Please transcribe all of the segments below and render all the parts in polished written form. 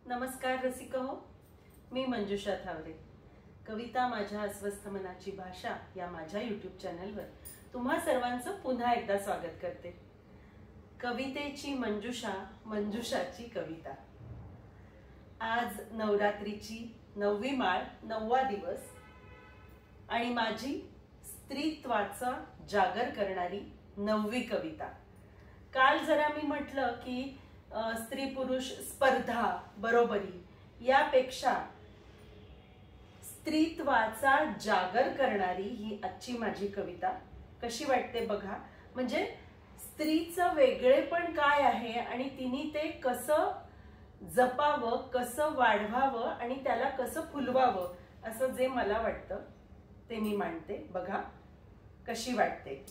नमस्कार रसिको, मी मंजुषा थावरे। कविता माझ्या अस्वस्थ मनाची भाषा या माझ्या यूट्यूब चॅनलवर तुम्हा सर्वांचं पुन्हा एकदा स्वागत करते। कवितेची मंजुषा, मंजुषाची कविता। आज नवरात्रीची 9वी माळ, 9वा दिवस आणि माझी स्त्रीत्वाचा जागर करणारी 9वी कविता। काल जरा मी म्हटलं की स्त्री पुरुष स्पर्धा बरोबरी यापेक्षा स्त्रीत्वाचा जागर करणारी ही आजची माझी कविता कशी वाटते बघा। म्हणजे स्त्रीचं वेगळेपण काय आहे आणि तिने ते कसं जपावं, कसं वाढवावं आणि त्याला कसं फुलवावं असं जे मला वाटतं ते मी मांडते। बघा कशी वाटते।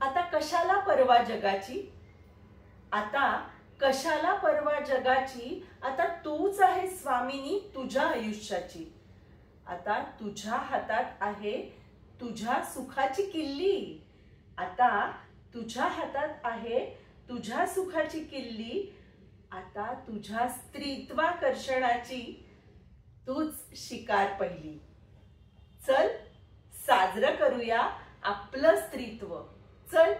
आता कशाला परवा जगाची, आता कशाला परवा जगाची, आता तूच आहे स्वामिनी तुझ्या आयुष्याची। आता तुझ्या हातात आहे तुझ्या सुखाची किल्ली, आता तुझ्या हातात आहे तुझ्या सुखाची किल्ली। आता तुझ्या स्त्रीत्वाकर्षणाची तूच शिकार पहिली। चल साजरं करूया आपलं स्त्रीत्व, चल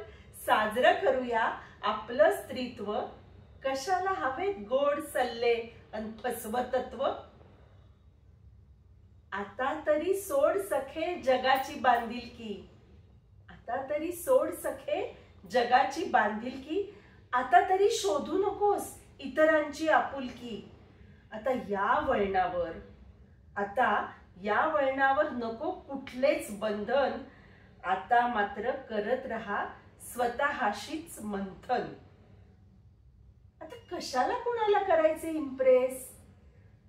साजरं करूया आपलं स्त्रीत्व। कशाला हवे गोड सल्ले अन फसवतत्व। आता तरी सोड सखे जगाची बांधिलकी, आता तरी सोड सखे जगाची बांधिलकी। आता तरी शोधू नकोस इतरांची आपुलकी। आता या वळणावर नको कुठलेच बंधन। आता मात्र करत रहा स्वतःशीच मंथन। आता कशाला कुणाला करायचे इम्प्रेस,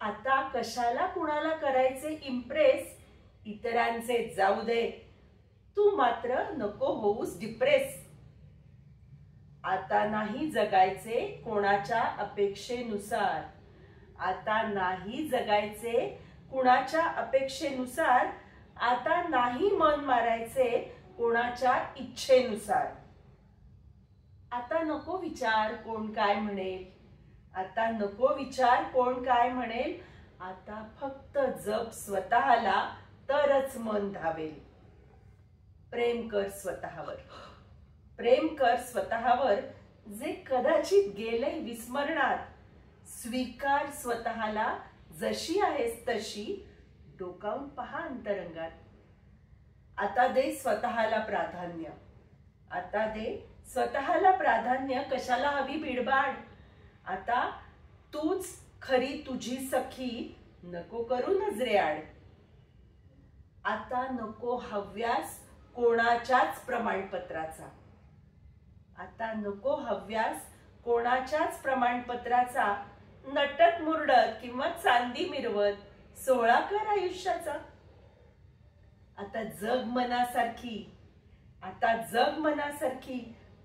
आता कशाला कुणाला करायचे इम्प्रेस। इतरांचे जाऊ दे, तू मात्र नको होऊस डिप्रेस। आता नाही जगायचे कोणाच्या अपेक्षेनुसार, आता नाही जगायचे कुणाच्या अपेक्षेनुसार। आता नाही मन मारायचे कोणाच्या इच्छेनुसार। आता नको विचार कोण काय म्हणेल, आता नको विचार कोण काय म्हणेल। आता फक्त जप स्वतःला तरच मन धावेल। प्रेम कर स्वतःवर, प्रेम कर स्वतःवर जे कदाचित गेले विस्मरणात। स्वीकार स्वतःला जशी आहेस तशी, डोकावून पहा अंतरंगात। आता दे स्वतःला प्राधान्य, आता दे स्वतःला प्राधान्य। कशाला हवी बिडबाड, आता तूच खरी तुझी सखी, नको करू नजरेआड। आता नको हव्यास कोणाच्याच प्रमाणपत्राचा, आता नको हव्यास कोणाच्याच प्रमाणपत्राचा। नटत मुरडत किंवा चांदी मिरवत सोहळा कर आयुष्याचा। आता जग मनासारखी, आता जग मनासारखी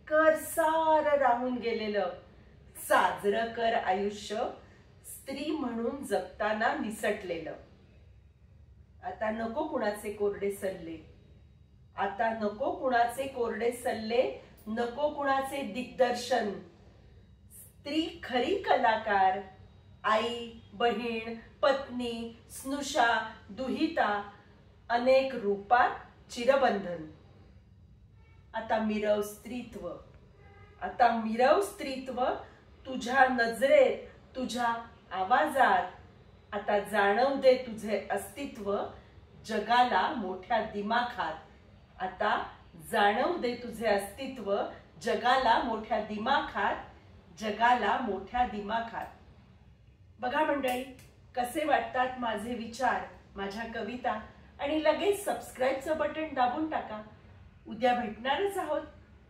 कर सारं राहून गेलेलं। साजरं कर आयुष्य स्त्री म्हणून जगताना निसटलेलं। आता नको कुणाचे कोरडे सल्ले, आता नको कुणाचे कोरडे सल्ले, नको कुणाचे दिग्दर्शन। स्त्री खरी कलाकार, आई, बहीण, पत्नी, स्नुषा, दुहिता, अनेक रूपात चिरबंधन। आता मिरव स्त्रीत्व, आता मिरव स्त्रीत्व तुझ्या नजरेत, तुझ्या आवाजात। आता जाणव दे तुझे अस्तित्व जगाला मोठ्या दिमाखात। आता जाणव दे तुझे अस्तित्व जगाला मोठ्या दिमाखात, जगाला मोठ्या दिमाखात। बघा मंडळी, कसे वाटतात माझे विचार, माझ्या कविता। आणि लगेच सबस्क्राईबचं बटन दाबून टाका। उद्या भेटणारच आहोत,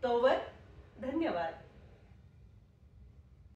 तोवर धन्यवाद।